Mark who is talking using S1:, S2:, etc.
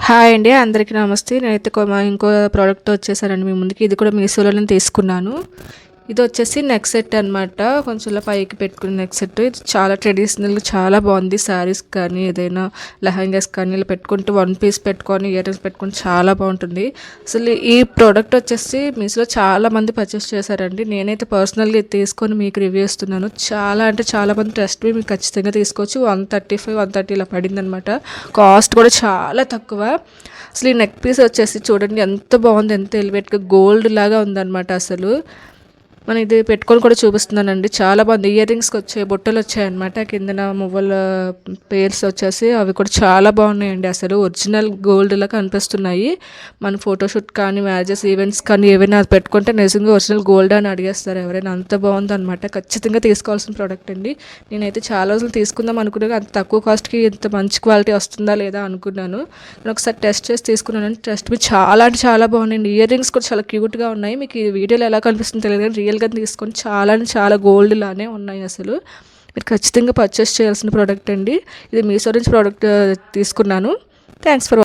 S1: Hi అండి, అందరికీ నమస్తే. నేనైతే ఇంకో ప్రోడక్ట్ వచ్చేసానండి మీ ముందుకి. ఇది కూడా మీషోలోనే తీసుకున్నాను. ఇది వచ్చేసి నెక్ సెట్ అనమాట. కొంచెం ఇలా పైకి పెట్టుకునే నెక్ సెట్. ఇది చాలా ట్రెడిషనల్గా చాలా బాగుంది. శారీస్ కానీ ఏదైనా లెహంగాస్ కానీ ఇలా పెట్టుకుంటే వన్ పీస్ పెట్టుకొని ఇయర్ రింగ్స్ పెట్టుకొని చాలా బాగుంటుంది. అసలు ఈ ప్రోడక్ట్ వచ్చేసి మీషోలో చాలా మంది పర్చేస్ చేశారండి. నేనైతే పర్సనల్గా తీసుకొని మీకు రివ్యూ ఇస్తున్నాను. చాలా అంటే చాలా మంది ట్రస్ట్ మీకు ఖచ్చితంగా తీసుకోవచ్చు. 135 130 ఇలా పడింది అనమాట. కాస్ట్ కూడా చాలా తక్కువ. అసలు ఈ నెక్ పీస్ వచ్చేసి చూడండి ఎంత బాగుంది, ఎంత ఎలివేట్గా గోల్డ్ లాగా ఉందన్నమాట. అసలు మనం ఇది పెట్టుకొని కూడా చూపిస్తున్నానండి. చాలా బాగుంది. ఇయర్ రింగ్స్కి వచ్చాయి, బొట్టలు వచ్చాయన్నమాట. కిందన మువ్వల పేర్స్ వచ్చేసి అవి కూడా చాలా బాగున్నాయండి. అసలు ఒరిజినల్ గోల్డ్లా కనిపిస్తున్నాయి. మన ఫోటోషూట్ కానీ మ్యారేజెస్ ఈవెంట్స్ కానీ ఏవైనా అది పెట్టుకుంటే నిజంగా ఒరిజినల్ గోల్డ్ అని అడిగేస్తారు ఎవరైనా. అంత బాగుందన్నమాట. ఖచ్చితంగా తీసుకోవాల్సిన ప్రోడక్ట్ అండి. నేనైతే చాలా రోజులు తీసుకుందాం అనుకున్నాను. అంత తక్కువ కాస్ట్కి ఇంత మంచి క్వాలిటీ వస్తుందా లేదా అనుకున్నాను. నేను ఒకసారి టెస్ట్ చేసి తీసుకున్నాను. టెస్ట్ మీ చాలా అంటే చాలా బాగున్నాయండి. ఇయర్ రింగ్స్ కూడా చాలా క్యూట్గా ఉన్నాయి. మీకు ఈ వీడియోలో ఎలా కనిపిస్తుందో తెలియదు కానీ రియల్గా తీసుకొని చాలా అంటే చాలా గోల్డ్ లానే ఉన్నాయి. అసలు మీరు ఖచ్చితంగా పర్చేస్ చేయాల్సిన ప్రోడక్ట్ అండి. ఇది మీషో నుంచి ప్రోడక్ట్ తీసుకున్నాను. Thanks for